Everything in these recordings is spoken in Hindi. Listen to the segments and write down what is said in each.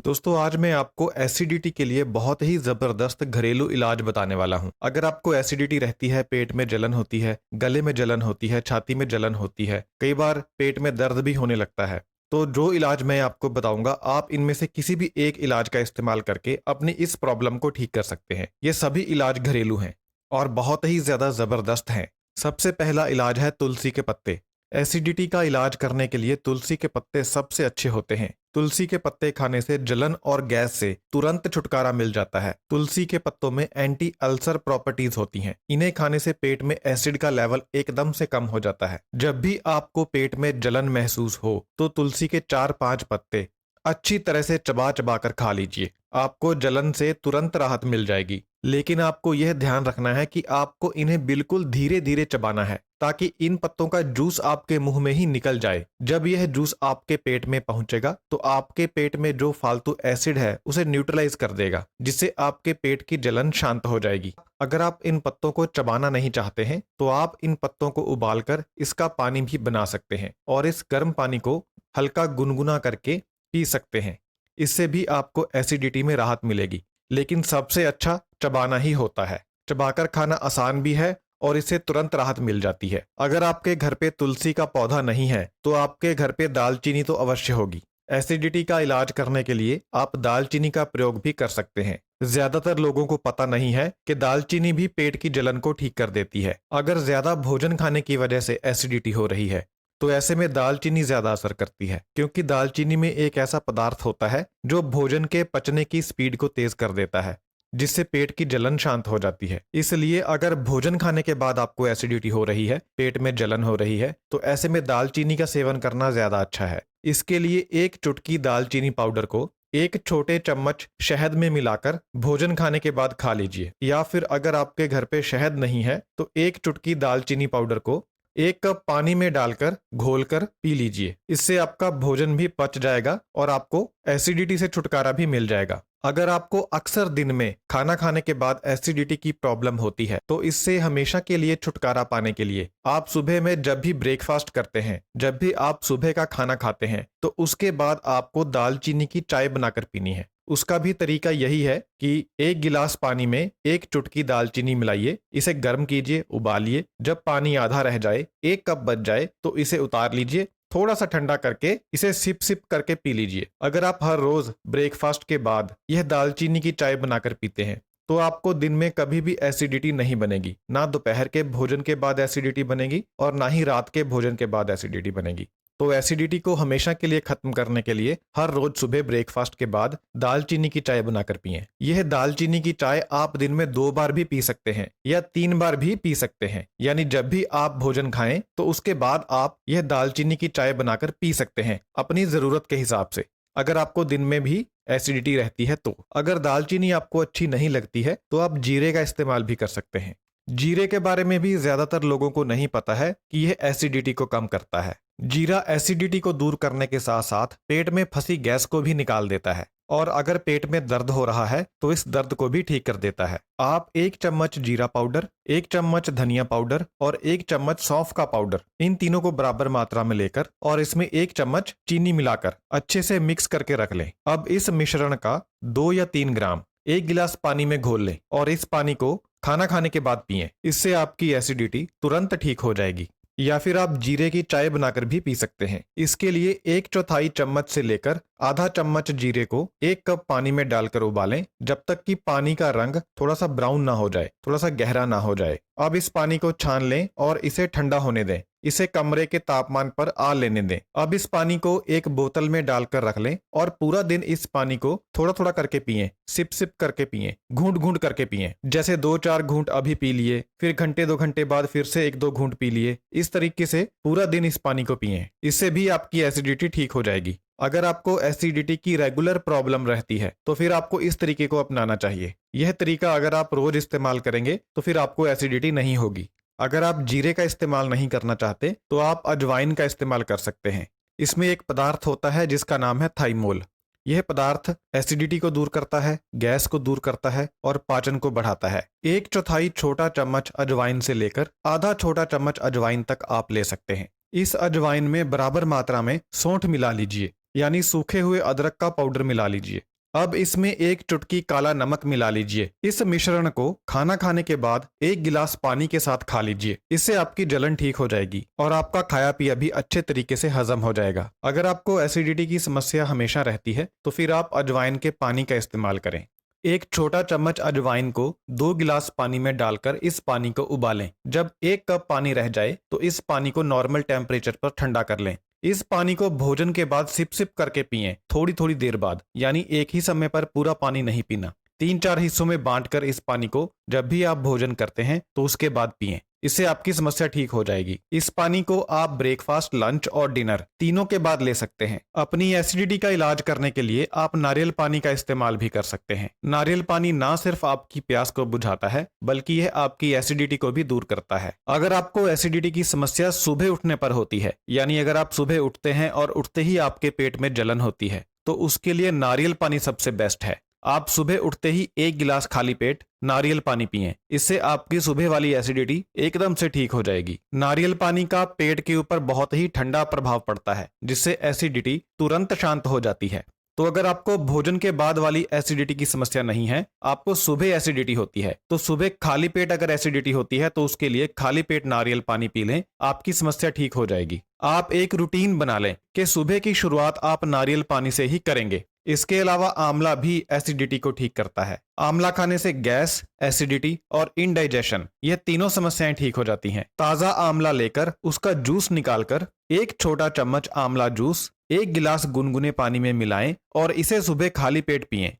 दोस्तों आज मैं आपको एसिडिटी के लिए बहुत ही जबरदस्त घरेलू इलाज बताने वाला हूं। अगर आपको एसिडिटी रहती है, पेट में जलन होती है, गले में जलन होती है, छाती में जलन होती है, कई बार पेट में दर्द भी होने लगता है, तो जो इलाज मैं आपको बताऊंगा आप इनमें से किसी भी एक इलाज का इस्तेमाल करके अपनी इस प्रॉब्लम को ठीक कर सकते हैं। ये सभी इलाज घरेलू हैं और बहुत ही ज्यादा जबरदस्त हैं। सबसे पहला इलाज है तुलसी के पत्ते। एसिडिटी का इलाज करने के लिए तुलसी के पत्ते सबसे अच्छे होते हैं। तुलसी के पत्ते खाने से जलन और गैस से तुरंत छुटकारा मिल जाता है। तुलसी के पत्तों में एंटी अल्सर प्रॉपर्टीज होती हैं। इन्हें खाने से पेट में एसिड का लेवल एकदम से कम हो जाता है। जब भी आपको पेट में जलन महसूस हो तो तुलसी के 4-5 पत्ते अच्छी तरह से चबा चबा कर खा लीजिए। आपको जलन से तुरंत राहत मिल जाएगी। लेकिन आपको यह ध्यान रखना है कि आपको इन्हें बिल्कुल धीरे धीरे चबाना है ताकि इन पत्तों का जूस आपके मुंह में ही निकल जाए। जब यह जूस आपके पेट में पहुंचेगा तो आपके पेट में जो फालतू एसिड है उसे न्यूट्रलाइज कर देगा, जिससे आपके पेट की जलन शांत हो जाएगी। अगर आप इन पत्तों को चबाना नहीं चाहते हैं तो आप इन पत्तों को उबालकर इसका पानी भी बना सकते हैं और इस गर्म पानी को हल्का गुनगुना करके पी सकते हैं। इससे भी आपको एसिडिटी में राहत मिलेगी। लेकिन सबसे अच्छा चबाना ही होता है। चबाकर खाना आसान भी है और इससे तुरंत राहत मिल जाती है। अगर आपके घर पे तुलसी का पौधा नहीं है तो आपके घर पे दालचीनी तो अवश्य होगी। एसिडिटी का इलाज करने के लिए आप दालचीनी का प्रयोग भी कर सकते हैं। ज्यादातर लोगों को पता नहीं है कि दालचीनी भी पेट की जलन को ठीक कर देती है। अगर ज्यादा भोजन खाने की वजह से एसिडिटी हो रही है तो ऐसे में दालचीनी ज्यादा असर करती है, क्योंकि दालचीनी में एक ऐसा पदार्थ होता है जो भोजन के पचने की स्पीड को तेज कर देता है, जिससे पेट की जलन शांत हो जाती है। इसलिए अगर भोजन खाने के बाद आपको एसिडिटी हो रही है, पेट में जलन हो रही है, तो ऐसे में दालचीनी का सेवन करना ज्यादा अच्छा है। इसके लिए एक चुटकी दालचीनी पाउडर को एक छोटे चम्मच शहद में मिलाकर भोजन खाने के बाद खा लीजिए। या फिर अगर आपके घर पे शहद नहीं है तो एक चुटकी दालचीनी पाउडर को 1 कप पानी में डालकर घोलकर पी लीजिए। इससे आपका भोजन भी पच जाएगा और आपको एसिडिटी से छुटकारा भी मिल जाएगा। अगर आपको अक्सर दिन में खाना खाने के बाद एसिडिटी की प्रॉब्लम होती है तो इससे हमेशा के लिए छुटकारा पाने के लिए आप सुबह में जब भी ब्रेकफास्ट करते हैं, जब भी आप सुबह का खाना खाते हैं, तो उसके बाद आपको दालचीनी की चाय बनाकर पीनी है। उसका भी तरीका यही है कि 1 गिलास पानी में 1 चुटकी दालचीनी मिलाइए, इसे गर्म कीजिए, उबालिए। जब पानी आधा रह जाए, 1 कप बच जाए तो इसे उतार लीजिए। थोड़ा सा ठंडा करके इसे सिप सिप करके पी लीजिए। अगर आप हर रोज ब्रेकफास्ट के बाद यह दालचीनी की चाय बनाकर पीते हैं तो आपको दिन में कभी भी एसिडिटी नहीं बनेगी। ना दोपहर के भोजन के बाद एसिडिटी बनेगी और ना ही रात के भोजन के बाद एसिडिटी बनेगी। तो एसिडिटी को हमेशा के लिए खत्म करने के लिए हर रोज सुबह ब्रेकफास्ट के बाद दालचीनी की चाय बनाकर पिएं। यह दालचीनी की चाय आप दिन में 2 बार भी पी सकते हैं या 3 बार भी पी सकते हैं। यानी जब भी आप भोजन खाएं तो उसके बाद आप यह दालचीनी की चाय बनाकर पी सकते हैं अपनी जरूरत के हिसाब से, अगर आपको दिन में भी एसिडिटी रहती है तो। अगर दालचीनी आपको अच्छी नहीं लगती है तो आप जीरे का इस्तेमाल भी कर सकते हैं। जीरे के बारे में भी ज्यादातर लोगों को नहीं पता है कि यह एसिडिटी को कम करता है। जीरा एसिडिटी को दूर करने के साथ साथ पेट में फंसी गैस को भी निकाल देता है और अगर पेट में दर्द हो रहा है तो इस दर्द को भी ठीक कर देता है। आप 1 चम्मच जीरा पाउडर, 1 चम्मच धनिया पाउडर और 1 चम्मच सौंफ का पाउडर, इन तीनों को बराबर मात्रा में लेकर और इसमें 1 चम्मच चीनी मिलाकर अच्छे से मिक्स करके रख लें। अब इस मिश्रण का 2 या 3 ग्राम 1 गिलास पानी में घोल लें और इस पानी को खाना खाने के बाद पिएं। इससे आपकी एसिडिटी तुरंत ठीक हो जाएगी। या फिर आप जीरे की चाय बनाकर भी पी सकते हैं। इसके लिए 1/4 चम्मच से लेकर आधा चम्मच जीरे को 1 कप पानी में डालकर उबालें जब तक कि पानी का रंग थोड़ा सा ब्राउन ना हो जाए, थोड़ा सा गहरा ना हो जाए। अब इस पानी को छान लें और इसे ठंडा होने दें। इसे कमरे के तापमान पर आ लेने दें। अब इस पानी को एक बोतल में डालकर रख लें और पूरा दिन इस पानी को थोड़ा थोड़ा करके पिएं, सिप सिप करके पिएं, घूंट घूंट करके पिएं। जैसे 2-4 घूंट अभी पी लिए, फिर घंटे 2 घंटे बाद फिर से 1-2 घूंट पी लिए। इस तरीके से पूरा दिन इस पानी को पिएं। इससे भी आपकी एसिडिटी ठीक हो जाएगी। अगर आपको एसिडिटी की रेगुलर प्रॉब्लम रहती है तो फिर आपको इस तरीके को अपनाना चाहिए। यह तरीका अगर आप रोज इस्तेमाल करेंगे तो फिर आपको एसिडिटी नहीं होगी। अगर आप जीरे का इस्तेमाल नहीं करना चाहते तो आप अजवाइन का इस्तेमाल कर सकते हैं। इसमें एक पदार्थ होता है जिसका नाम है थाइमोल। यह पदार्थ एसिडिटी को दूर करता है, गैस को दूर करता है और पाचन को बढ़ाता है। 1/4 छोटा चम्मच अजवाइन से लेकर आधा छोटा चम्मच अजवाइन तक आप ले सकते हैं। इस अजवाइन में बराबर मात्रा में सौंठ मिला लीजिए, यानी सूखे हुए अदरक का पाउडर मिला लीजिए। अब इसमें एक चुटकी काला नमक मिला लीजिए। इस मिश्रण को खाना खाने के बाद 1 गिलास पानी के साथ खा लीजिए। इससे आपकी जलन ठीक हो जाएगी और आपका खाया पिया भी अच्छे तरीके से हजम हो जाएगा। अगर आपको एसिडिटी की समस्या हमेशा रहती है तो फिर आप अजवाइन के पानी का इस्तेमाल करें। एक छोटा चम्मच अजवाइन को 2 गिलास पानी में डालकर इस पानी को उबालें। जब 1 कप पानी रह जाए तो इस पानी को नॉर्मल टेम्परेचर पर ठंडा कर लें। इस पानी को भोजन के बाद सिप सिप करके पिएं, थोड़ी थोड़ी देर बाद, यानी एक ही समय पर पूरा पानी नहीं पीना। 3-4 हिस्सों में बांटकर इस पानी को जब भी आप भोजन करते हैं तो उसके बाद पिएं। इससे आपकी समस्या ठीक हो जाएगी। इस पानी को आप ब्रेकफास्ट, लंच और डिनर तीनों के बाद ले सकते हैं। अपनी एसिडिटी का इलाज करने के लिए आप नारियल पानी का इस्तेमाल भी कर सकते हैं। नारियल पानी ना सिर्फ आपकी प्यास को बुझाता है बल्कि यह आपकी एसिडिटी को भी दूर करता है। अगर आपको एसिडिटी की समस्या सुबह उठने पर होती है, यानी अगर आप सुबह उठते हैं और उठते ही आपके पेट में जलन होती है, तो उसके लिए नारियल पानी सबसे बेस्ट है। आप सुबह उठते ही 1 गिलास खाली पेट नारियल पानी पिएं। इससे आपकी सुबह वाली एसिडिटी एकदम से ठीक हो जाएगी। नारियल पानी का पेट के ऊपर बहुत ही ठंडा प्रभाव पड़ता है, जिससे एसिडिटी तुरंत शांत हो जाती है। तो अगर आपको भोजन के बाद वाली एसिडिटी की समस्या नहीं है, आपको सुबह एसिडिटी होती है, तो सुबह खाली पेट अगर एसिडिटी होती है तो उसके लिए खाली पेट नारियल पानी पी लें, आपकी समस्या ठीक हो जाएगी। आप एक रूटीन बना लें कि सुबह की शुरुआत आप नारियल पानी से ही करेंगे। इसके अलावा आंवला भी एसिडिटी को ठीक करता है। आंवला खाने से गैस, एसिडिटी और इंडाइजेशन ये तीनों समस्याएं ठीक हो जाती हैं। ताजा आंवला लेकर उसका जूस निकालकर 1 छोटा चम्मच आंवला जूस 1 गिलास गुनगुने पानी में मिलाएं और इसे सुबह खाली पेट पिएं।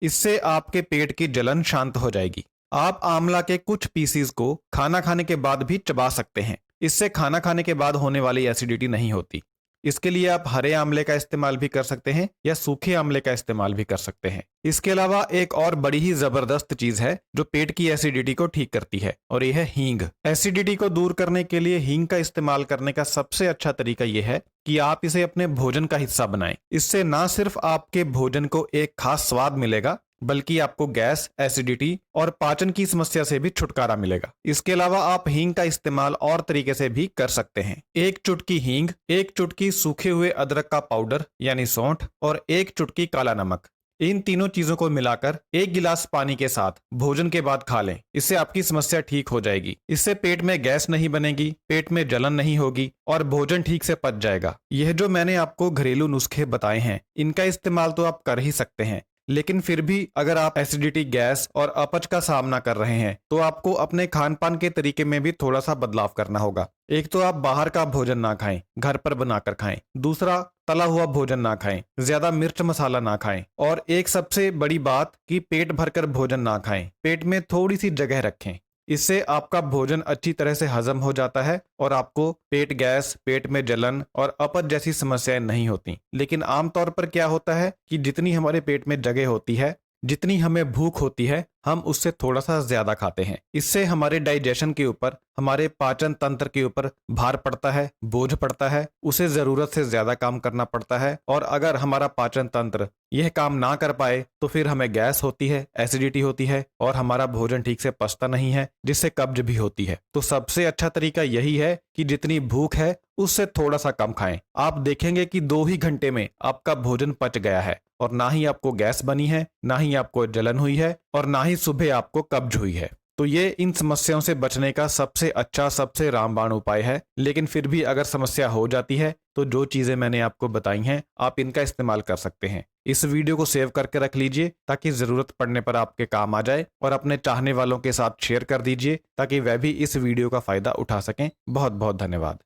इससे आपके पेट की जलन शांत हो जाएगी। आप आंवला के कुछ पीसीज को खाना खाने के बाद भी चबा सकते हैं। इससे खाना खाने के बाद होने वाली एसिडिटी नहीं होती। इसके लिए आप हरे आंवले का इस्तेमाल भी कर सकते हैं या सूखे आंवले का इस्तेमाल भी कर सकते हैं। इसके अलावा एक और बड़ी ही जबरदस्त चीज है जो पेट की एसिडिटी को ठीक करती है, और यह है हींग। एसिडिटी को दूर करने के लिए हींग का इस्तेमाल करने का सबसे अच्छा तरीका यह है कि आप इसे अपने भोजन का हिस्सा बनाएं। इससे ना सिर्फ आपके भोजन को एक खास स्वाद मिलेगा बल्कि आपको गैस, एसिडिटी और पाचन की समस्या से भी छुटकारा मिलेगा। इसके अलावा आप हींग का इस्तेमाल और तरीके से भी कर सकते हैं। 1 चुटकी हींग, 1 चुटकी सूखे हुए अदरक का पाउडर यानी सौंठ और 1 चुटकी काला नमक, इन तीनों चीजों को मिलाकर 1 गिलास पानी के साथ भोजन के बाद खा लें। इससे आपकी समस्या ठीक हो जाएगी। इससे पेट में गैस नहीं बनेगी, पेट में जलन नहीं होगी और भोजन ठीक से पच जाएगा। यह जो मैंने आपको घरेलू नुस्खे बताए हैं, इनका इस्तेमाल तो आप कर ही सकते हैं, लेकिन फिर भी अगर आप एसिडिटी, गैस और अपच का सामना कर रहे हैं तो आपको अपने खान पान के तरीके में भी थोड़ा सा बदलाव करना होगा। एक तो आप बाहर का भोजन ना खाएं, घर पर बनाकर खाएं। दूसरा, तला हुआ भोजन ना खाएं, ज्यादा मिर्च मसाला ना खाएं। और एक सबसे बड़ी बात कि पेट भरकर भोजन ना खाएं, पेट में थोड़ी सी जगह रखें। इससे आपका भोजन अच्छी तरह से हजम हो जाता है और आपको पेट गैस, पेट में जलन और अपच जैसी समस्याएं नहीं होती। लेकिन आमतौर पर क्या होता है कि जितनी हमारे पेट में जगह होती है, जितनी हमें भूख होती है, हम उससे थोड़ा सा ज्यादा खाते हैं। इससे हमारे डाइजेशन के ऊपर, हमारे पाचन तंत्र के ऊपर भार पड़ता है, बोझ पड़ता है, उसे जरूरत से ज्यादा काम करना पड़ता है। और अगर हमारा पाचन तंत्र यह काम ना कर पाए तो फिर हमें गैस होती है, एसिडिटी होती है और हमारा भोजन ठीक से पचता नहीं है, जिससे कब्ज भी होती है। तो सबसे अच्छा तरीका यही है कि जितनी भूख है उससे थोड़ा सा कम खाएं। आप देखेंगे कि 2 ही घंटे में आपका भोजन पच गया है और ना ही आपको गैस बनी है, ना ही आपको जलन हुई है और ना ही सुबह आपको कब्ज हुई है। तो ये इन समस्याओं से बचने का सबसे अच्छा, सबसे रामबाण उपाय है। लेकिन फिर भी अगर समस्या हो जाती है तो जो चीजें मैंने आपको बताई हैं, आप इनका इस्तेमाल कर सकते हैं। इस वीडियो को सेव करके रख लीजिए ताकि जरूरत पड़ने पर आपके काम आ जाए, और अपने चाहने वालों के साथ शेयर कर दीजिए ताकि वह भी इस वीडियो का फायदा उठा सकें। बहुत बहुत धन्यवाद।